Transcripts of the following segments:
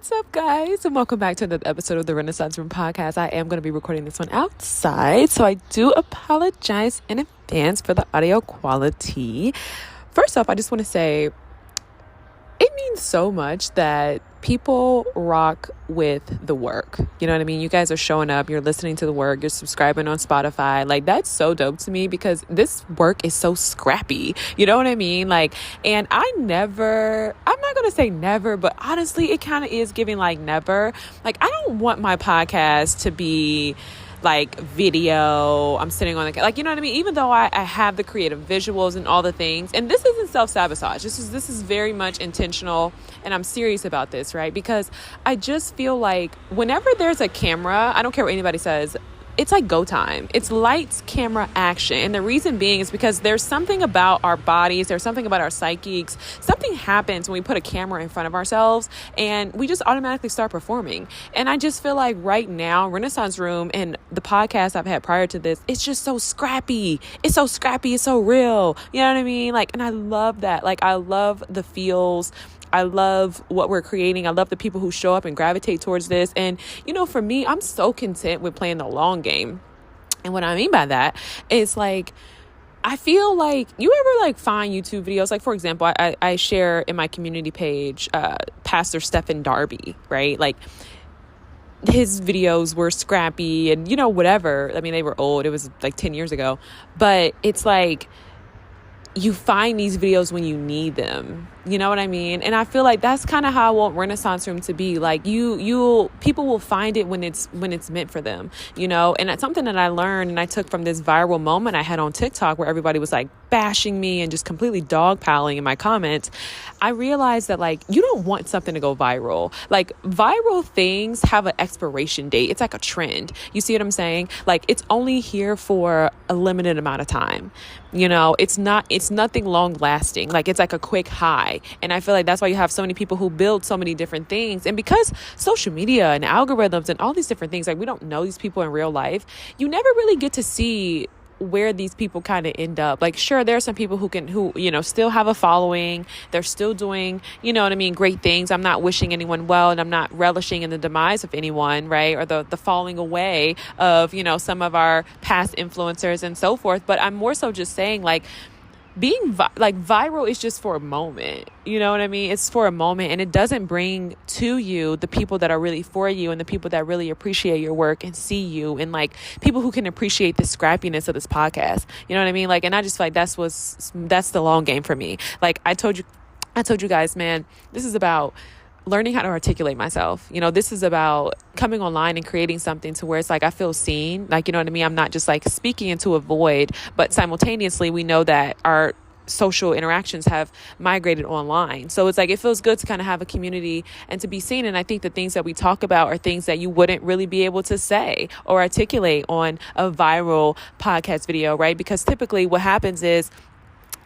What's up, guys? And welcome back to another episode of the Renaissance Room podcast. I am going to be recording this one outside, so I do apologize in advance for the audio quality. First off, I just want to say it means so much that people rock with the work. You know what I mean? You guys are showing up, you're listening to the work, you're subscribing on Spotify. Like, that's so dope to me because this work is so scrappy. You know what I mean? And I'm not going to say never, but honestly, it kind of is giving like never. Like, I don't want my podcast to be like video, I'm sitting on the, you know what I mean? Even though I have the creative visuals and all the things, and this isn't self-sabotage. This is very much intentional, and I'm serious about this, right? Because I just feel like whenever there's a camera, I don't care what anybody says, it's like go time. It's lights, camera, action. And the reason being is because there's something about our bodies, there's something about our psyches. Something happens when we put a camera in front of ourselves and we just automatically start performing. And I just feel like right now, Renaissance Room and the podcast I've had prior to this, it's just so scrappy. It's so scrappy. It's so real. You know what I mean? And I love that. I love the feels. I love what we're creating. I love the people who show up and gravitate towards this. And, for me, I'm so content with playing the long game. And what I mean by that is I feel like you ever find YouTube videos, for example, I share in my community page, Pastor Stephen Darby, right? His videos were scrappy and, whatever. I mean, they were old. It was 10 years ago, but it's you find these videos when you need them. You know what I mean? And I feel like that's kind of how I want Renaissance Room to be. People will find it when it's meant for them, and that's something that I learned and I took from this viral moment I had on TikTok where everybody was bashing me and just completely dogpiling in my comments. I realized that you don't want something to go viral. Viral things have an expiration date. It's like a trend. You see what I'm saying? It's only here for a limited amount of time. It's nothing long lasting. It's like a quick high. And I feel like that's why you have so many people who build so many different things. And because social media and algorithms and all these different things, we don't know these people in real life, you never really get to see where these people kind of end up. Sure, there are some people who still have a following. They're still doing, great things. I'm not wishing anyone well, and I'm not relishing in the demise of anyone, right? Or the falling away of, some of our past influencers and so forth. But I'm more so just saying being viral is just for a moment. You know what I mean? It's for a moment, and it doesn't bring to you the people that are really for you and the people that really appreciate your work and see you and people who can appreciate the scrappiness of this podcast. You know what I mean? And I just feel like that's the long game for me. I told you guys, man, this is about learning how to articulate myself. This is about coming online and creating something to where it's I feel seen. You know what I mean? I'm not just speaking into a void, but simultaneously we know that our social interactions have migrated online. So it's it feels good to kind of have a community and to be seen. And I think the things that we talk about are things that you wouldn't really be able to say or articulate on a viral podcast video, right? Because typically what happens is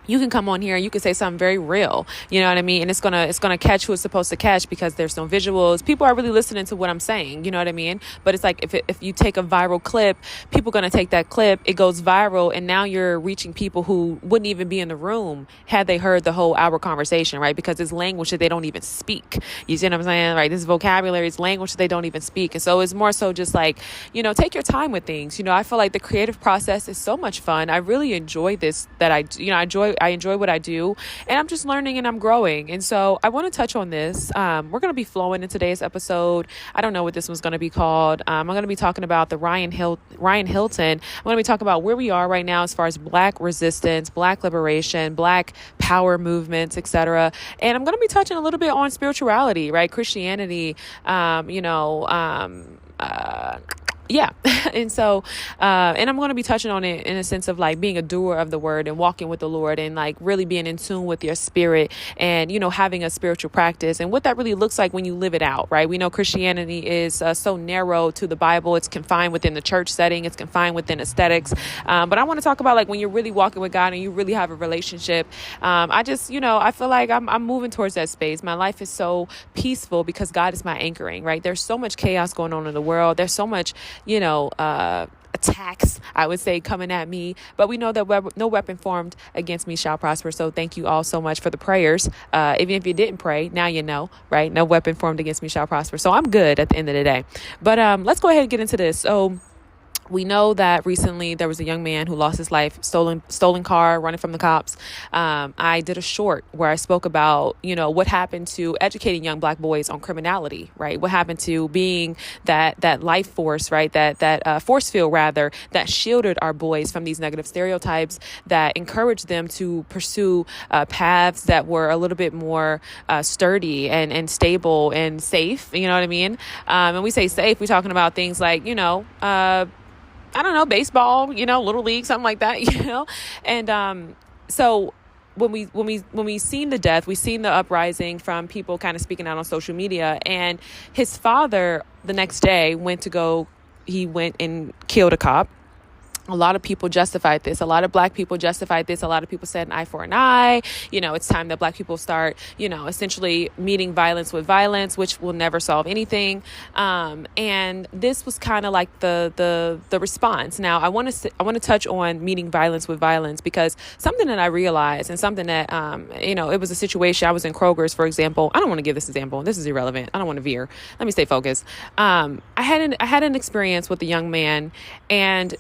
you can come on here and you can say something very real, you know what I mean? And it's gonna catch who it's supposed to catch because there's no visuals. People are really listening to what I'm saying, you know what I mean? But it's if you take a viral clip, people are gonna take that clip, it goes viral, and now you're reaching people who wouldn't even be in the room had they heard the whole hour conversation, right? Because it's language that they don't even speak. You see what I'm saying? Right? This vocabulary is language that they don't even speak. And so it's more so just take your time with things. I feel like the creative process is so much fun. I really enjoy this, that I enjoy what I do, and I'm just learning and I'm growing. And so I want to touch on this. We're going to be flowing in today's episode. I don't know what this one's going to be called. I'm going to be talking about the Ryan Hilton. I'm going to be talking about where we are right now as far as Black resistance, Black liberation, Black power movements, etc. And I'm going to be touching a little bit on spirituality, right? Christianity, yeah. And so, and I'm going to be touching on it in a sense of being a doer of the word and walking with the Lord and really being in tune with your spirit and, having a spiritual practice and what that really looks like when you live it out, right? We know Christianity is so narrow to the Bible. It's confined within the church setting. It's confined within aesthetics. But I want to talk about when you're really walking with God and you really have a relationship. I feel like I'm moving towards that space. My life is so peaceful because God is my anchoring, right? There's so much chaos going on in the world. There's so much, attacks, I would say, coming at me. But we know that no weapon formed against me shall prosper. So thank you all so much for the prayers. Even if you didn't pray, now you know, right? No weapon formed against me shall prosper. So I'm good at the end of the day. But let's go ahead and get into this. So we know that recently there was a young man who lost his life, stolen car, running from the cops. I did a short where I spoke about, what happened to educating young Black boys on criminality, right? What happened to being that life force, right? That force field, rather, that shielded our boys from these negative stereotypes, that encouraged them to pursue paths that were a little bit more sturdy and stable and safe. You know what I mean? And we say safe, we're talking about things like, I don't know, baseball, little league, something like that, And so when we seen the death, we seen the uprising from people kind of speaking out on social media, and his father the next day went and killed a cop. A lot of people justified this. A lot of Black people justified this. A lot of people said an eye for an eye. It's time that Black people start, essentially meeting violence with violence, which will never solve anything. And this was kind of like the response. Now, I want to touch on meeting violence with violence, because something that I realized, and something that, it was a situation. I was in Kroger's, for example. I don't want to give this example. This is irrelevant. I don't want to veer. Let me stay focused. I had an experience with a young man, and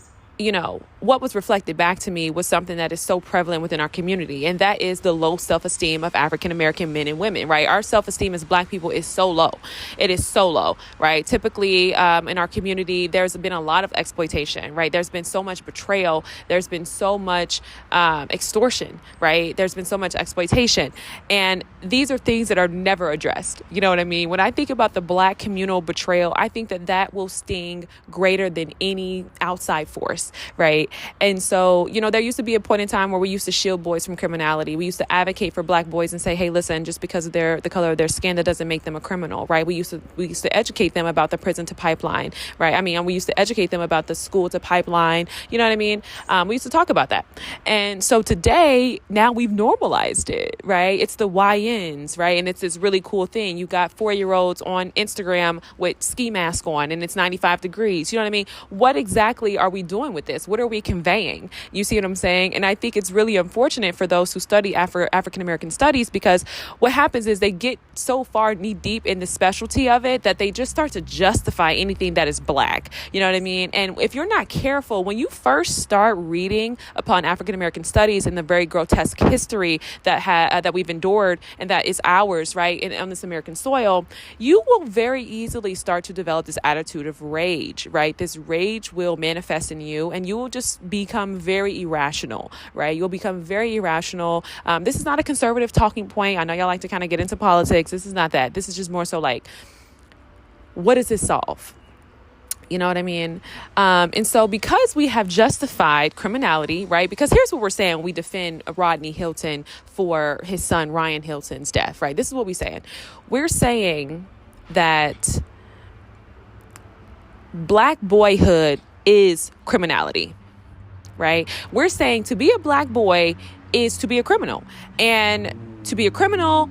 what was reflected back to me was something that is so prevalent within our community, and that is the low self-esteem of African American men and women, right? Our self-esteem as Black people is so low. It is so low, right? Typically, in our community, there's been a lot of exploitation, right? There's been so much betrayal. There's been so much extortion, right? There's been so much exploitation. And these are things that are never addressed. You know what I mean? When I think about the Black communal betrayal, I think that will sting greater than any outside force, right? And so, there used to be a point in time where we used to shield boys from criminality. We used to advocate for Black boys and say, hey, listen, just because of the color of their skin, that doesn't make them a criminal, right? We used to educate them about the prison to pipeline, right? I mean, we used to educate them about the school to pipeline. You know what I mean? We used to talk about that. And so today, now we've normalized it, right? It's the YNs, right? And it's this really cool thing. You got 4-year-olds on Instagram with ski mask on, and it's 95 degrees. You know what I mean? What exactly are we doing with this? What are we conveying? You see what I'm saying? And I think it's really unfortunate for those who study African American studies, because what happens is they get so far knee deep in the specialty of it that they just start to justify anything that is Black. You know what I mean? And if you're not careful, when you first start reading upon African American studies and the very grotesque history that we've endured and that is ours, right, on this American soil, you will very easily start to develop this attitude of rage, right? This rage will manifest in you, and you will just become very irrational, right? You'll become very irrational. This is not a conservative talking point. I know y'all like to kind of get into politics. This is not that. This is just more so like, what does this solve? You know what I mean? And so because we have justified criminality, right? Because here's what we're saying. We defend Rodney Hilton for his son, Ryan Hilton's death, right? This is what we're saying. We're saying that Black boyhood is criminality, right? We're saying to be a Black boy is to be a criminal. And to be a criminal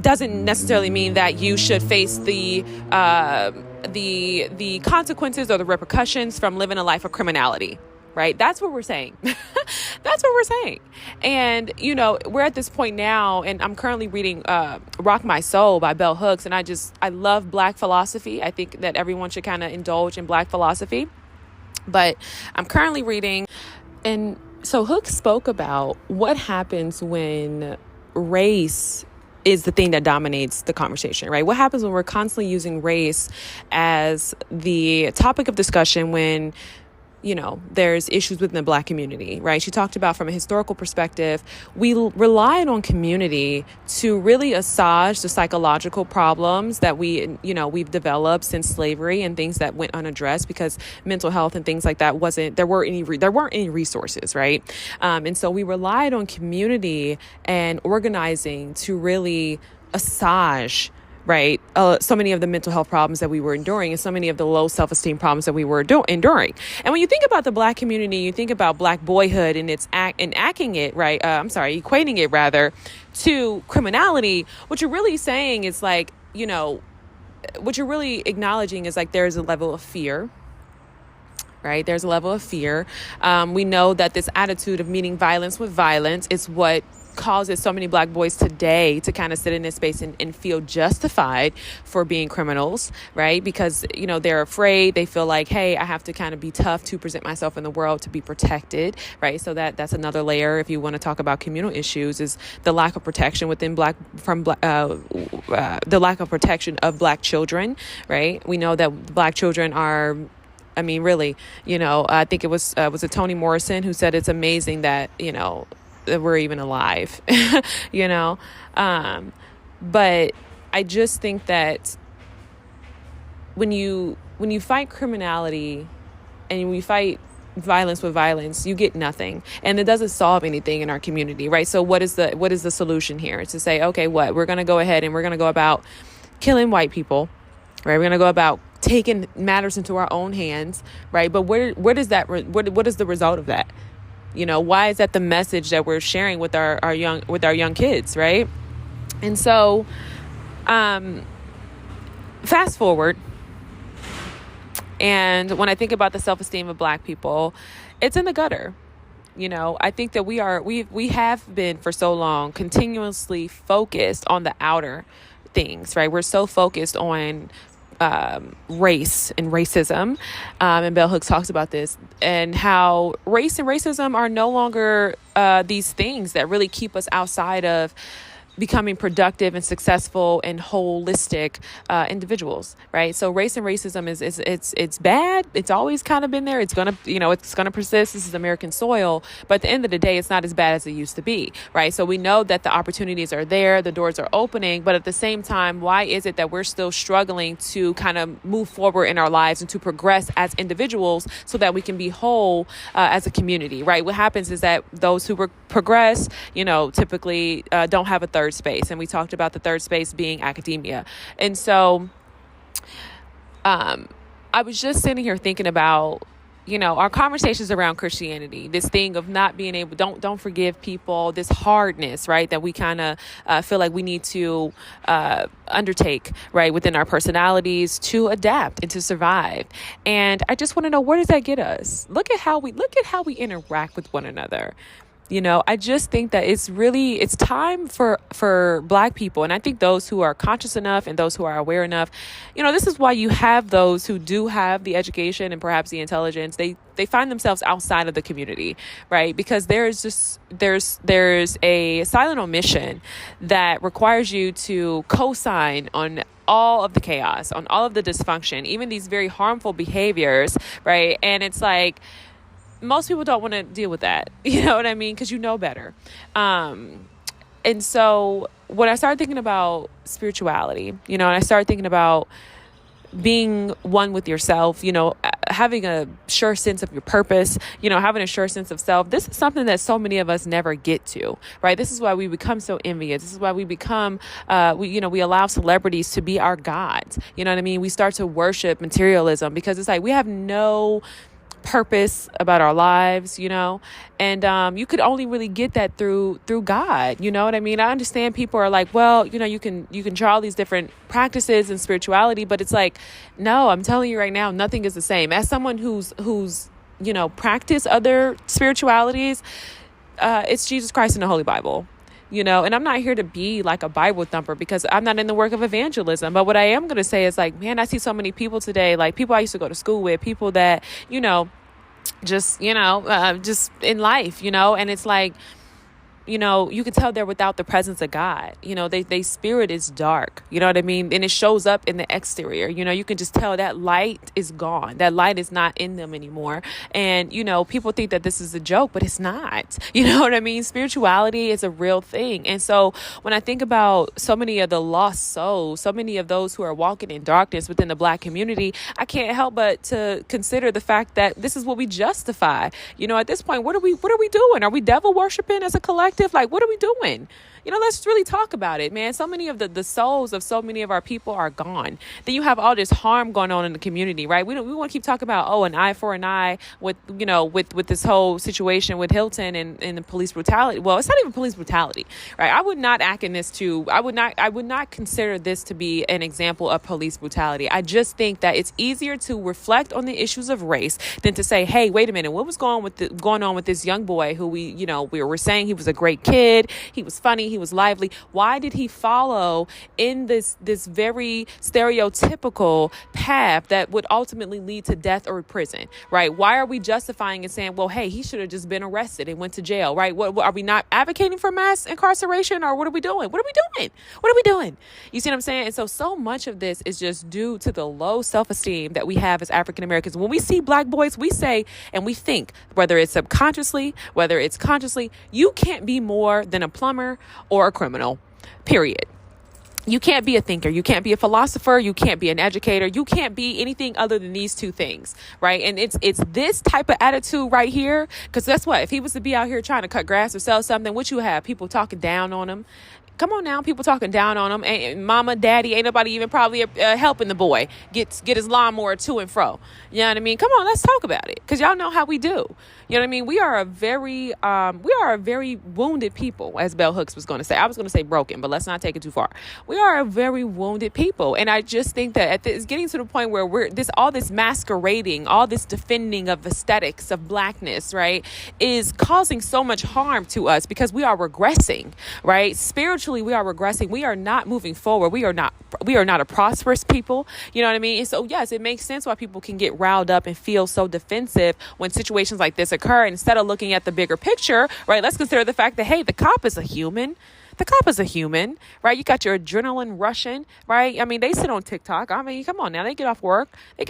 doesn't necessarily mean that you should face the consequences or the repercussions from living a life of criminality, right? That's what we're saying. That's what we're saying. And, we're at this point now, and I'm currently reading Rock My Soul by Bell Hooks, and I love Black philosophy. I think that everyone should kind of indulge in Black philosophy. But I'm currently reading, and so Hooks spoke about what happens when race is the thing that dominates the conversation, right? What happens when we're constantly using race as the topic of discussion when, there's issues within the Black community, right? She talked about from a historical perspective, we relied on community to really assuage the psychological problems that we've developed since slavery and things that went unaddressed because mental health and things like that there weren't any resources, right? And so we relied on community and organizing to really assuage, right, so many of the mental health problems that we were enduring and so many of the low self-esteem problems that we were enduring. And when you think about the Black community, you think about Black boyhood and equating it rather to criminality. What you're really saying is like, what you're really acknowledging is like there's a level of fear, right? There's a level of fear. We know that this attitude of meeting violence with violence is what causes so many Black boys today to kind of sit in this space and feel justified for being criminals, right? Because, they're afraid. They feel like, hey, I have to kind of be tough to present myself in the world to be protected, right? So that's another layer. If you want to talk about communal issues, is the lack of protection within the lack of protection of Black children, right? We know that Black children are, really, I think it was it Toni Morrison who said it's amazing that, that we're even alive, but I just think that when you fight criminality and when you fight violence with violence, you get nothing, and it doesn't solve anything in our community, right? So what is the solution here? It's to say, okay, we're going to go ahead and we're going to go about killing white people, right? We're going to go about taking matters into our own hands, right? But where does that what is the result of that? Why is that the message that we're sharing with our young kids, right? And so, fast forward, and when I think about the self-esteem of Black people, it's in the gutter. I think that we have been for so long continuously focused on the outer things, right? We're so focused on race and racism, and Bell Hooks talks about this, and how race and racism are no longer these things that really keep us outside of becoming productive and successful and holistic individuals, right? So race and racism it's bad. It's always kind of been there. It's gonna persist. This is American soil, but at the end of the day, it's not as bad as it used to be, right? So we know that the opportunities are there, the doors are opening, but at the same time, why is it that we're still struggling to kind of move forward in our lives and to progress as individuals so that we can be whole as a community, right? What happens is that those who progress, typically don't have a third space. And we talked about the third space being academia. And so I was just sitting here thinking about, our conversations around Christianity, this thing of not being able, don't forgive people, this hardness, right, that we kind of feel like we need to undertake, right, within our personalities to adapt and to survive. And I just want to know, where does that get us? Look at how we interact with one another. I just think that it's time for Black people. And I think those who are conscious enough and those who are aware enough, this is why you have those who do have the education and perhaps the intelligence. They find themselves outside of the community, right? Because there's a silent omission that requires you to co-sign on all of the chaos, on all of the dysfunction, even these very harmful behaviors, right? And it's like, most people don't want to deal with that. You know what I mean? Because better. And so when I started thinking about spirituality, and I started thinking about being one with yourself, having a sure sense of your purpose, having a sure sense of self, this is something that so many of us never get to, right? This is why we become so envious. This is why we become, we allow celebrities to be our gods. You know what I mean? We start to worship materialism because it's like we have no purpose about our lives, and you could only really get that through God. You know what I mean? I understand people are like, well, you can try all these different practices and spirituality, but it's like, no, I'm telling you right now, nothing is the same. As someone who's practiced other spiritualities, it's Jesus Christ and the Holy Bible. And I'm not here to be like a Bible thumper because I'm not in the work of evangelism. But what I am going to say is like, man, I see so many people today, like people I used to go to school with, people that, just in life, and it's like, you can tell they're without the presence of God. They spirit is dark, you know what I mean? And it shows up in the exterior. You can just tell that light is gone. That light is not in them anymore. And, people think that this is a joke, but it's not. You know what I mean? Spirituality is a real thing. And so when I think about so many of the lost souls, so many of those who are walking in darkness within the Black community, I can't help but to consider the fact that this is what we justify. At this point, what are we doing? Are we devil worshiping as a collective? collective, like, what are we doing? Let's really talk about it, man. So many of the souls of so many of our people are gone. Then you have all this harm going on in the community, right? We want to keep talking about, an eye for an eye with this whole situation with Hilton and the police brutality. Well, it's not even police brutality, right? I would not consider this to be an example of police brutality. I just think that it's easier to reflect on the issues of race than to say, hey, wait a minute, what was going on with this young boy who we were saying he was a great kid, he was funny, he was lively. Why did he follow in this very stereotypical path that would ultimately lead to death or prison, right? Why are we justifying and saying, well, hey, he should have just been arrested and went to jail, right? What are we not advocating for mass incarceration, or what are we doing? What are we doing? You see what I'm saying? And so much of this is just due to the low self-esteem that we have as African Americans. When we see black boys, we say and we think, whether it's subconsciously, whether it's consciously, you can't be more than a plumber or a criminal, period. You can't be a thinker. You can't be a philosopher. You can't be an educator. You can't be anything other than these two things, right? And it's this type of attitude right here, because guess what? If he was to be out here trying to cut grass or sell something, what you have? People talking down on him. Come on now, people talking down on him. And mama, daddy, ain't nobody even probably helping the boy get his lawnmower to and fro. You know what I mean? Come on, let's talk about it, because y'all know how we do. You know what I mean? We are a very wounded people, as Bell Hooks was going to say. I was going to say broken, but let's not take it too far. We are a very wounded people, and I just think that it's getting to the point where all this masquerading, all this defending of aesthetics of blackness, right, is causing so much harm to us, because we are regressing, right? Spiritually, we are regressing. We are not moving forward. We are not a prosperous people. You know what I mean? And so, yes, it makes sense why people can get riled up and feel so defensive when situations like this occur. Instead of looking at the bigger picture, right, let's consider the fact that, hey, the cop is a human. The cop is a human, right? You got your adrenaline rushing, right? I mean, they sit on TikTok. I mean, come on now. They get off work. They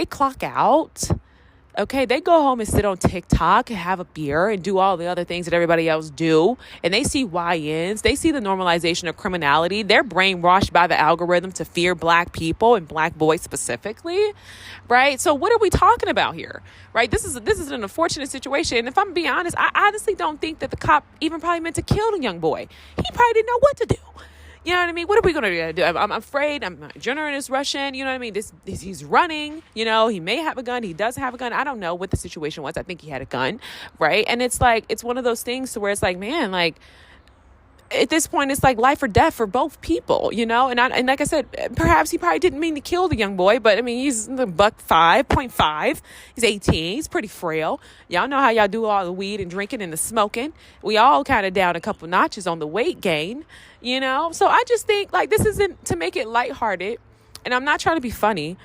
clock out. Okay, they go home and sit on TikTok and have a beer and do all the other things that everybody else do. And they see YNs. They see the normalization of criminality. They're brainwashed by the algorithm to fear black people and black boys specifically, right? So what are we talking about here, right? This is an unfortunate situation. And if I'm being honest, I honestly don't think that the cop even probably meant to kill the young boy. He probably didn't know what to do. You know what I mean? What are we going to do? I'm afraid. My adrenaline is rushing. You know what I mean? He's running. You know, he may have a gun. He does have a gun. I don't know what the situation was. I think he had a gun, right? And it's like, it's one of those things to where it's like, man, like, at this point, it's like life or death for both people, you know? And like I said, perhaps he probably didn't mean to kill the young boy, but I mean, he's the $1.5. He's 18. He's pretty frail. Y'all know how y'all do all the weed and drinking and the smoking. We all kind of down a couple notches on the weight gain, you know? So I just think, like, this isn't to make it lighthearted, and I'm not trying to be funny.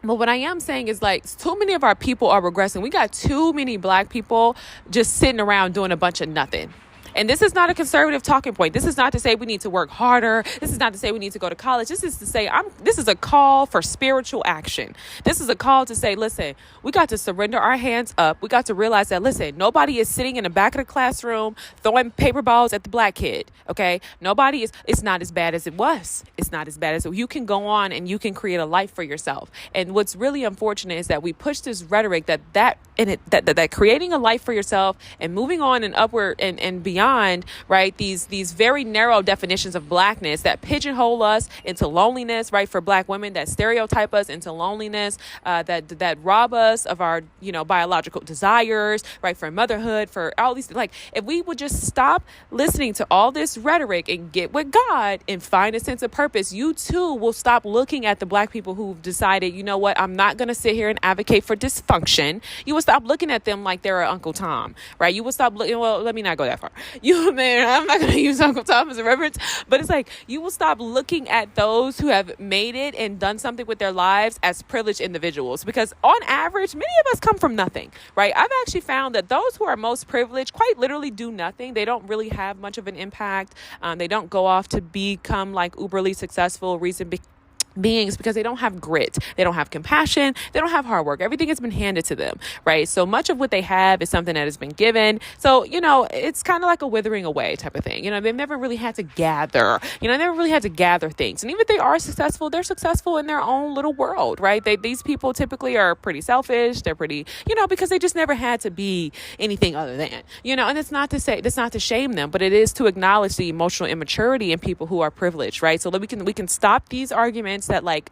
But what I am saying is, like, too many of our people are regressing. We got too many black people just sitting around doing a bunch of nothing. And this is not a conservative talking point. This is not to say we need to work harder. This is not to say we need to go to college. This is to say this is a call for spiritual action. This is a call to say, listen, we got to surrender our hands up. We got to realize that, listen, nobody is sitting in the back of the classroom throwing paper balls at the black kid, okay? It's not as bad as it was. It's not as bad as you can go on and you can create a life for yourself. And what's really unfortunate is that we push this rhetoric that creating a life for yourself and moving on and upward and beyond, right, these very narrow definitions of blackness that pigeonhole us into loneliness, right, for black women, that stereotype us into loneliness, that rob us of our, you know, biological desires, right, for motherhood, for all these, like, if we would just stop listening to all this rhetoric and get with God and find a sense of purpose, you too will stop looking at the black people who've decided, you know what, I'm not going to sit here and advocate for dysfunction. You will stop looking at them like they're Uncle Tom, right? You will stop looking, well, let me not go that far. I'm not going to use Uncle Tom as a reference, but it's like, you will stop looking at those who have made it and done something with their lives as privileged individuals, because on average, many of us come from nothing, right? I've actually found that those who are most privileged quite literally do nothing. They don't really have much of an impact. They don't go off to become like uberly successful. Reason beings because they don't have grit, they don't have compassion, they don't have hard work. Everything has been handed to them, right? So much of what they have is something that has been given. So, it's kind of like a withering away type of thing. They've never really had to gather, never really had to gather things. And even if they are successful, they're successful in their own little world, right? These people typically are pretty selfish. They're pretty, because they just never had to be anything other than, and it's not to shame them, but it is to acknowledge the emotional immaturity in people who are privileged, right? So that we can stop these arguments that like,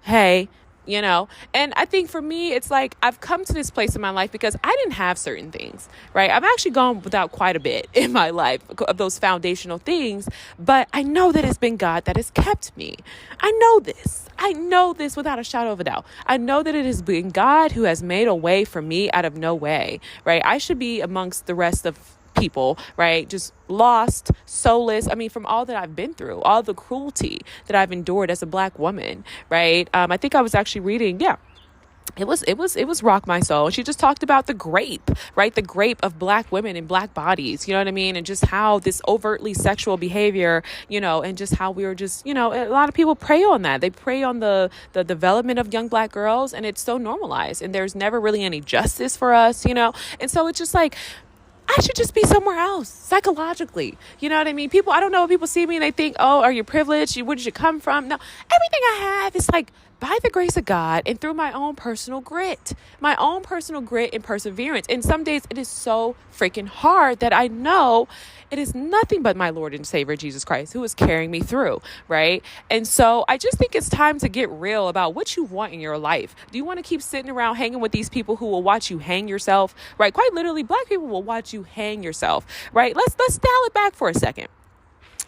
hey, and I think for me, it's like I've come to this place in my life because I didn't have certain things, right? I've actually gone without quite a bit in my life of those foundational things, but I know that it's been God that has kept me. I know this without a shadow of a doubt. I know that it has been God who has made a way for me out of no way, right? I should be amongst the rest of people, right? Just lost, soulless. I mean, from all that I've been through, all the cruelty that I've endured as a Black woman, right? I think I was actually reading, it was Rock My Soul. And she just talked about the grape, right? The grape of Black women and Black bodies, you know what I mean? And just how this overtly sexual behavior, and just how we were just, a lot of people prey on that. They prey on the development of young Black girls, and it's so normalized, and there's never really any justice for us, and so it's just like, I should just be somewhere else psychologically. You know what I mean? I don't know, people see me and they think, oh, are you privileged? Where did you come from? No, everything I have is like by the grace of God and through my own personal grit and perseverance. And some days it is so freaking hard that I know it is nothing but my Lord and Savior, Jesus Christ, who is carrying me through, right? And so I just think it's time to get real about what you want in your life. Do you want to keep sitting around hanging with these people who will watch you hang yourself, right? Quite literally, Black people will watch you hang yourself, right? Let's dial it back for a second.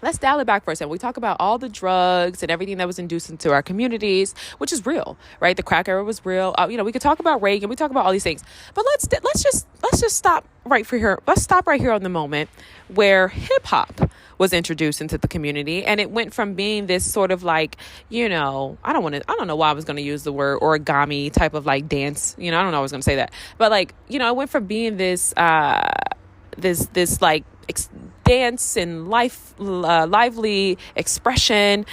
We talk about all the drugs and everything that was induced into our communities, which is real, right? The crack era was real. We could talk about Reagan. We talk about all these things, but let's just stop right here. Let's stop right here on the moment where hip hop was introduced into the community, and it went from being this sort of like, I don't know why I was going to use the word origami type of like dance. I don't know I was going to say that, but like, it went from being this like dance and lively expression,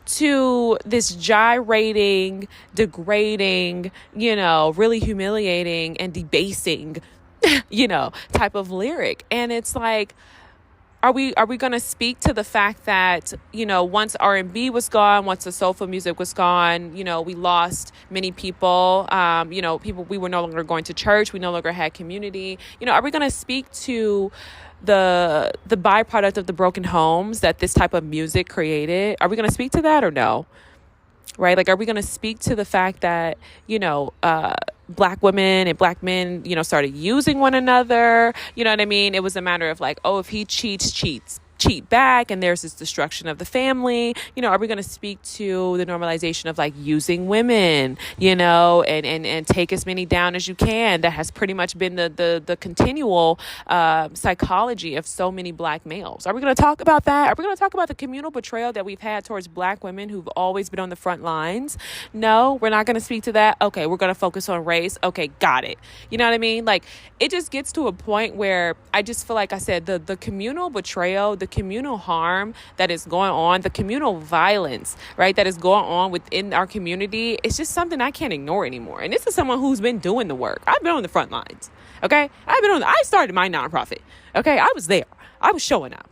to this gyrating, degrading, really humiliating and debasing, type of lyric. And it's like, are we going to speak to the fact that, once R&B was gone, once the soulful music was gone, we lost many people, we were no longer going to church. We no longer had community. Are we going to speak to the byproduct of the broken homes that this type of music created? Are we going to speak to that or no? Right? Like, are we going to speak to the fact that, Black women and Black men, started using one another? You know what I mean? It was a matter of like, oh, if he cheat back, and there's this destruction of the family. Are we going to speak to the normalization of like using women, and take as many down as you can? That has pretty much been the continual psychology of so many Black males. Are we going to talk about that? Are we going to talk about the communal betrayal that we've had towards Black women who've always been on the front lines? No, we're not going to speak to that. Okay, we're going to focus on race. Okay, got it. You know what I mean? Like, it just gets to a point where I just feel like I said the communal betrayal, the communal harm that is going on, the communal violence, right, that is going on within our community, it's just something I can't ignore anymore. And this is someone who's been doing the work. I've been on the front lines. Okay, I started my nonprofit. Okay, I was there. I was showing up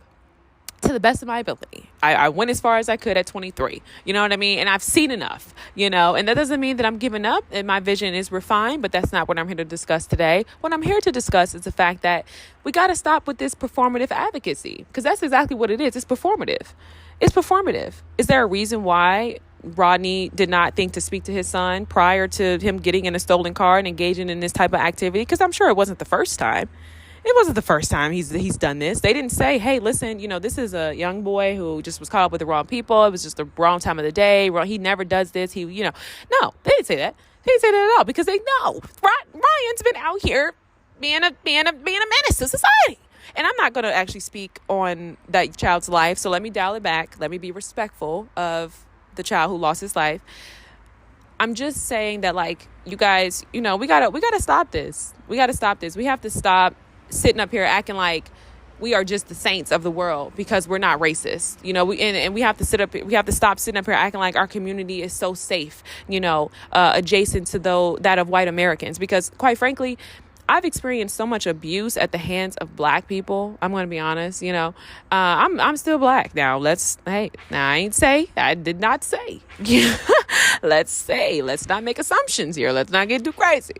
to the best of my ability. I went as far as I could at 23. You know what I mean? And I've seen enough, and that doesn't mean that I'm giving up and my vision is refined, but that's not what I'm here to discuss today. What I'm here to discuss is the fact that we got to stop with this performative advocacy, because that's exactly what it is. It's performative. Is there a reason why Rodney did not think to speak to his son prior to him getting in a stolen car and engaging in this type of activity? Because I'm sure it wasn't the first time. It wasn't the first time he's done this. They didn't say, hey, listen, this is a young boy who just was caught up with the wrong people. It was just the wrong time of the day. He never does this. No, they didn't say that. They didn't say that at all, because they know Ryan's been out here being a menace to society. And I'm not going to actually speak on that child's life. So let me dial it back. Let me be respectful of the child who lost his life. I'm just saying that, like, you guys, we gotta stop this. We have to stop sitting up here acting like we are just the saints of the world because we're not racist. We have to stop sitting up here acting like our community is so safe, adjacent to that of white Americans, because quite frankly, I've experienced so much abuse at the hands of Black people. I'm going to be honest, I'm still Black now. I did not say, let's not make assumptions here. Let's not get too crazy.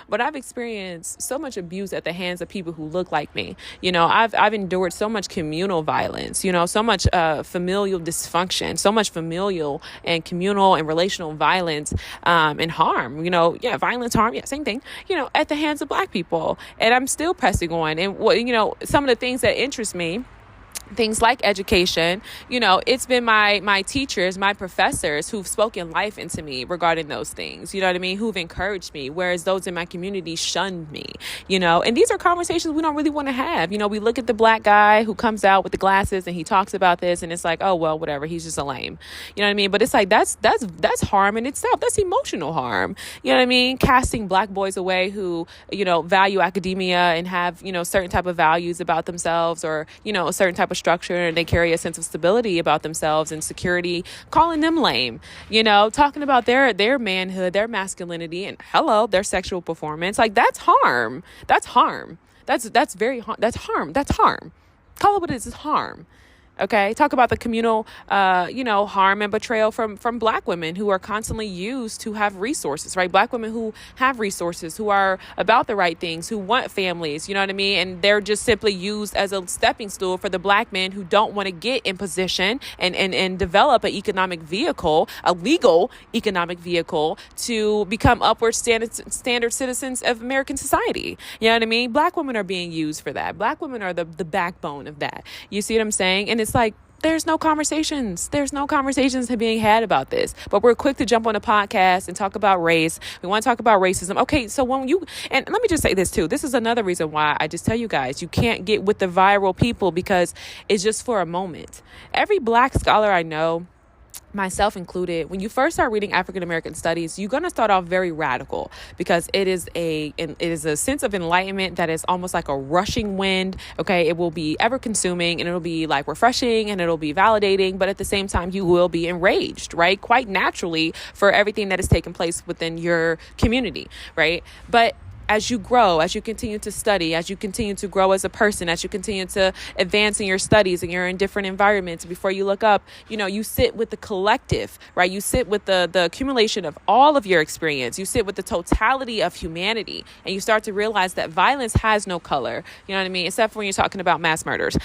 But I've experienced so much abuse at the hands of people who look like me. I've endured so much communal violence, so much familial dysfunction, so much familial and communal and relational violence and harm, violence, harm, same thing. At the hands of Black people. And I'm still pressing on. And, some of the things that interest me, things like education, it's been my teachers, my professors who've spoken life into me regarding those things, who've encouraged me, whereas those in my community shunned me, and these are conversations we don't really want to have. We look at the Black guy who comes out with the glasses and he talks about this and it's like, oh, well, whatever, he's just a lame, but it's like, that's harm in itself. That's emotional harm, casting Black boys away who, value academia and have, certain type of values about themselves, or, a certain type of structure, and they carry a sense of stability about themselves and security, calling them lame, talking about their manhood, their masculinity, and their sexual performance. Like, that's harm. That's harm. That's very harm. That's harm. That's harm. Call it what it is. It's harm. Okay. Talk about the communal, harm and betrayal from Black women who are constantly used to have resources, right? Black women who have resources, who are about the right things, who want families, and they're just simply used as a stepping stool for the Black men who don't want to get in position and develop an economic vehicle, a legal economic vehicle, to become upward standard citizens of American society. Black women are being used for that. Black women are the backbone of that. You see what I'm saying? And it's like, there's no conversations being had about this, but we're quick to jump on a podcast and talk about race. We want to talk about racism. Okay. So and let me just say this too, this is another reason why I just tell you guys, you can't get with the viral people, because it's just for a moment. Every Black scholar I know, myself included, when you first start reading African American studies, you're going to start off very radical, because it is a sense of enlightenment that is almost like a rushing wind. Okay. It will be ever consuming, and it'll be like refreshing, and it'll be validating, but at the same time, you will be enraged, right? Quite naturally, for everything that has taken place within your community, right? But as you grow, as you continue to study, as you continue to grow as a person, as you continue to advance in your studies and you're in different environments, before you look up, you sit with the collective, right? You sit with the accumulation of all of your experience. You sit with the totality of humanity, and you start to realize that violence has no color. You know what I mean? Except for when you're talking about mass murders.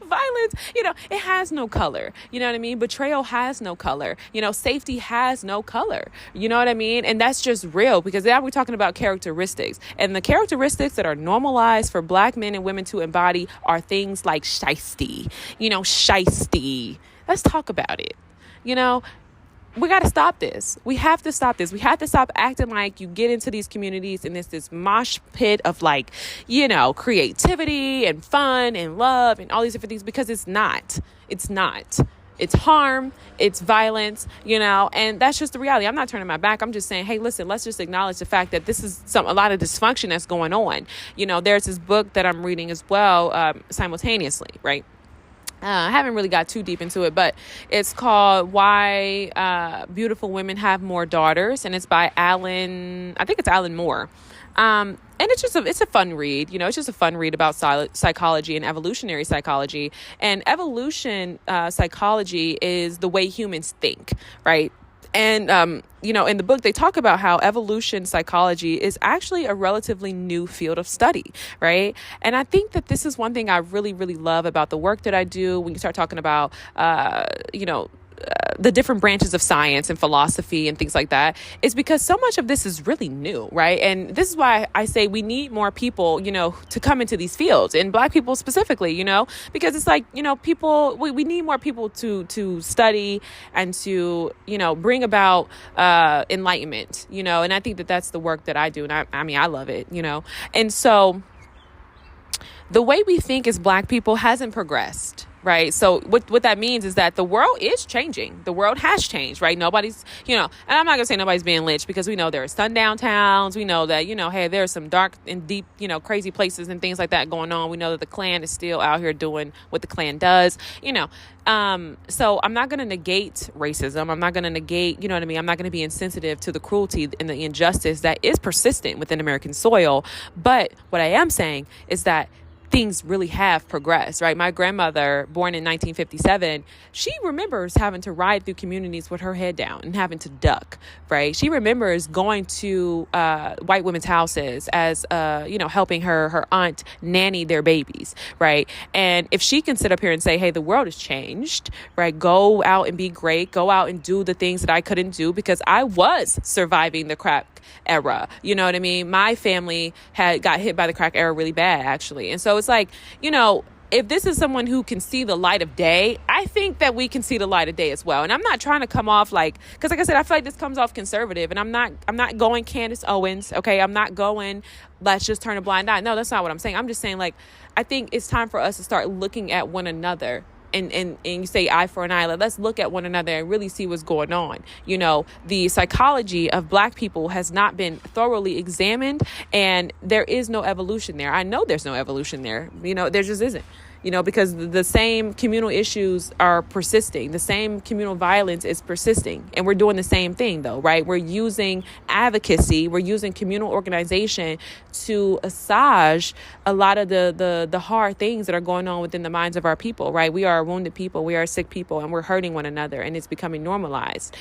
Violence, it has no color. You know what I mean? Betrayal has no color. Safety has no color. You know what I mean? And that's just real, because now we're talking about characteristics. And the characteristics that are normalized for Black men and women to embody are things like shiesty. Shiesty. Let's talk about it. We got to stop this. We have to stop this. We have to stop acting like you get into these communities and it's this mosh pit of creativity and fun and love and all these different things, because it's not. It's not. It's harm, it's violence, and that's just the reality. I'm not turning my back. I'm just saying, hey, listen, let's just acknowledge the fact that this is a lot of dysfunction that's going on. There's this book that I'm reading as well, simultaneously, right? I haven't really got too deep into it, but it's called Why Beautiful Women Have More Daughters, and it's by Alan Moore. And it's a fun read. It's just a fun read about psychology and evolutionary psychology. And evolution psychology is the way humans think, right? And, in the book, they talk about how evolution psychology is actually a relatively new field of study, right? And I think that this is one thing I really, really love about the work that I do when you start talking about, the different branches of science and philosophy and things like that, is because so much of this is really new, right? And this is why I say we need more people, to come into these fields, and Black people specifically, because it's like, people, we need more people to study and to, bring about enlightenment, and I think that that's the work that I do. And I love it, and so the way we think as Black people hasn't progressed. right? So what that means is that the world is changing. The world has changed, right? Nobody's, and I'm not going to say nobody's being lynched, because we know there are sundown towns. We know that, hey, there's some dark and deep, crazy places and things like that going on. We know that the Klan is still out here doing what the Klan does, so I'm not going to negate racism. I'm not going to negate, I'm not going to be insensitive to the cruelty and the injustice that is persistent within American soil. But what I am saying is that things really have progressed, right? My grandmother, born in 1957, she remembers having to ride through communities with her head down and having to duck, right? She remembers going to white women's houses as, helping her aunt nanny their babies, right? And if she can sit up here and say, hey, the world has changed, right? Go out and be great. Go out and do the things that I couldn't do because I was surviving the crack era. You know what I mean? My family got hit by the crack era really bad, actually. And so it's like, if this is someone who can see the light of day, I think that we can see the light of day as well. And I'm not trying to come off because like I said, I feel like this comes off conservative, and I'm not going Candace Owens. Okay. I'm not going, let's just turn a blind eye. No, that's not what I'm saying. I'm just saying, I think it's time for us to start looking at one another. And you say eye for an eye. Let's look at one another and really see what's going on. The psychology of Black people has not been thoroughly examined, and there is no evolution there. I know there's no evolution there. There just isn't. Because the same communal issues are persisting. The same communal violence is persisting. And we're doing the same thing, though, right? We're using advocacy. We're using communal organization to assuage a lot of the hard things that are going on within the minds of our people, right? We are wounded people. We are sick people, and we're hurting one another, and it's becoming normalized,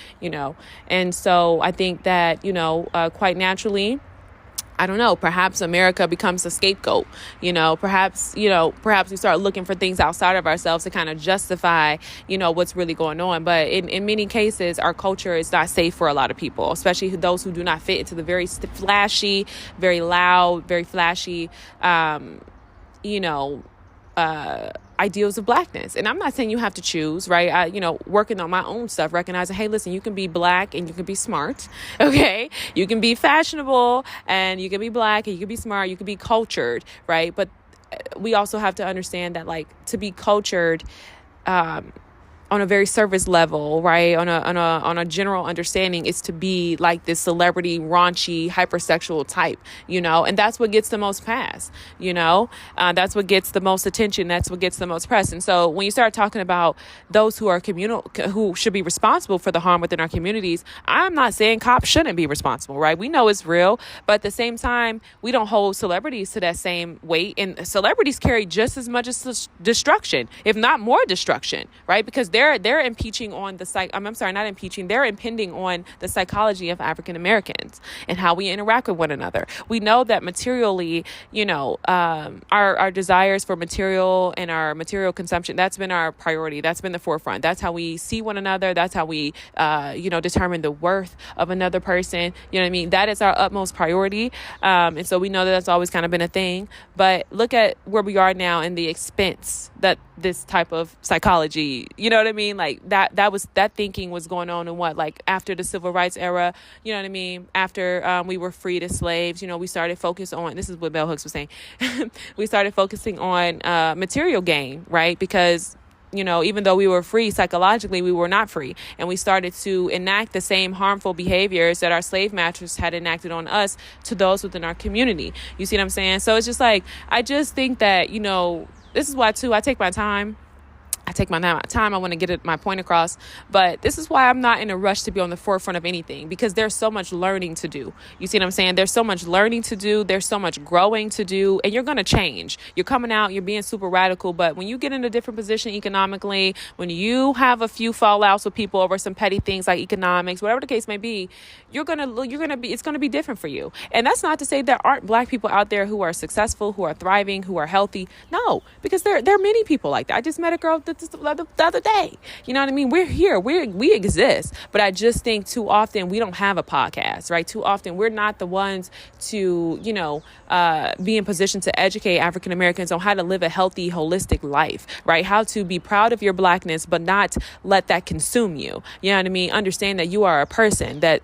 And so I think that, quite naturally, I don't know, perhaps America becomes a scapegoat, perhaps we start looking for things outside of ourselves to kind of justify, what's really going on. But in many cases, our culture is not safe for a lot of people, especially those who do not fit into the very flashy, very loud, very flashy, ideals of Blackness. And I'm not saying you have to choose, right? I, working on my own stuff, recognizing, hey, listen, you can be Black and you can be smart. Okay. You can be fashionable and you can be Black and you can be smart. You can be cultured, right? But we also have to understand that, to be cultured, on a very surface level, right? On a general understanding, is to be like this celebrity, raunchy, hypersexual type, and that's what gets the most pass, that's what gets the most attention. That's what gets the most press. And so when you start talking about those who are communal, who should be responsible for the harm within our communities, I'm not saying cops shouldn't be responsible, right? We know it's real, but at the same time, we don't hold celebrities to that same weight. And celebrities carry just as much as destruction, if not more destruction, right? Because they're impeaching on they're impinging on the psychology of African Americans and how we interact with one another. We know that materially, our desires for material and our material consumption, that's been our priority. That's been the forefront. That's how we see one another. That's how we, determine the worth of another person. You know what I mean? That is our utmost priority. And so we know that that's always kind of been a thing. But look at where we are now and the expense that this type of psychology, you know what I mean? That thinking was going on in after the civil rights era, you know what I mean? After we were freed as slaves, we started focus on, this is what Bell Hooks was saying, we started focusing on material gain, right? Because even though we were free psychologically, we were not free. And we started to enact the same harmful behaviors that our slave masters had enacted on us to those within our community. You see what I'm saying? So it's just I just think that, this is why, too, I take my time. I take my time. I want to get my point across. But this is why I'm not in a rush to be on the forefront of anything, because there's so much learning to do. You see what I'm saying? There's so much learning to do. There's so much growing to do. And you're going to change. You're coming out. You're being super radical. But when you get in a different position economically, when you have a few fallouts with people over some petty things like economics, whatever the case may be, it's going to be different for you. And that's not to say there aren't Black people out there who are successful, who are thriving, who are healthy. No, because there are many people like that. I just met a girl the other day. You know what I mean? We're here. We exist. But I just think too often we don't have a podcast, right? Too often we're not the ones to, be in position to educate African Americans on how to live a healthy, holistic life, right? How to be proud of your Blackness, but not let that consume you. You know what I mean? Understand that you are a person that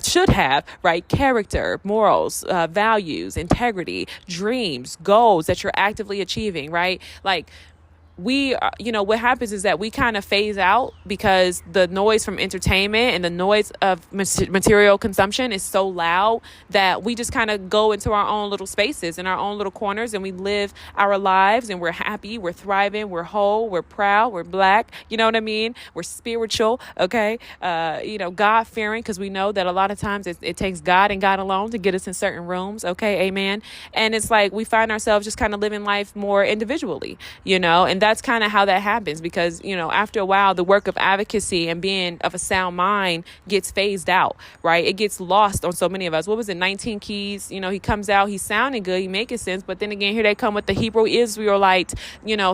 should have, right, character, morals, values, integrity, dreams, goals that you're actively achieving, right? what happens is that we kind of phase out because the noise from entertainment and the noise of material consumption is so loud that we just kind of go into our own little spaces and our own little corners, and we live our lives, and we're happy, we're thriving, we're whole, we're proud, we're Black, you know what I mean? We're spiritual, okay? God fearing, because we know that a lot of times it takes God and God alone to get us in certain rooms, okay? Amen. And it's like we find ourselves just kind of living life more individually, and that's kind of how that happens, because, after a while, the work of advocacy and being of a sound mind gets phased out, right? It gets lost on so many of us. What was it? 19 Keys. He comes out, he's sounding good, he making sense. But then again, here they come with the Hebrew Israelite,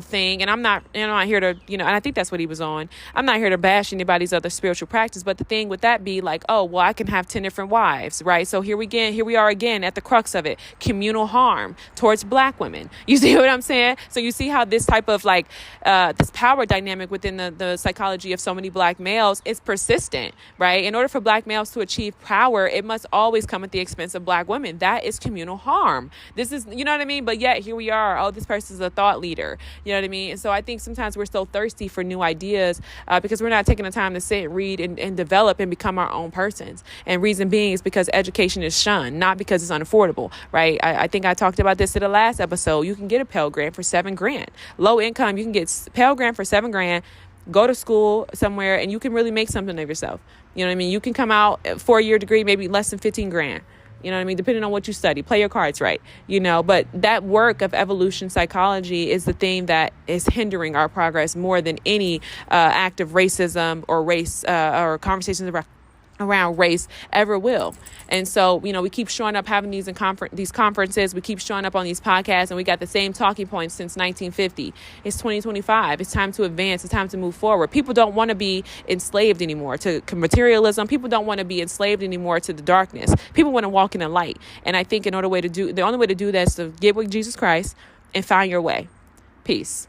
thing. And I'm not here to, and I think that's what he was on. I'm not here to bash anybody's other spiritual practice. But the thing with that be like, oh, well, I can have 10 different wives, right? So here we are again at the crux of it, communal harm towards Black women. You see what I'm saying? So you see how this type of this power dynamic within the psychology of so many Black males is persistent, right? In order for Black males to achieve power, it must always come at the expense of Black women. That is communal harm. This is, you know what I mean? But yet here we are. Oh, this person's a thought leader. You know what I mean? And so I think sometimes we're so thirsty for new ideas because we're not taking the time to sit, read, and develop and become our own persons. And reason being is because education is shunned, not because it's unaffordable, right? I think I talked about this in the last episode. You can get a Pell Grant for $7,000. Low income, you can get Pell Grant for $7,000. Go to school somewhere and you can really make something of yourself. You know what I mean? You can come out 4-year degree, maybe less than $15,000. You know what I mean? Depending on what you study, play your cards right, but that work of evolution psychology is the thing that is hindering our progress more than any act of racism or race or conversations around race ever will. And so, we keep showing up having these conferences, we keep showing up on these podcasts, and we got the same talking points since 1950. It's 2025. It's time to advance. It's time to move forward. People don't want to be enslaved anymore to materialism. People don't want to be enslaved anymore to the darkness. People want to walk in the light. And I think the only way to do that is to get with Jesus Christ and find your way. Peace.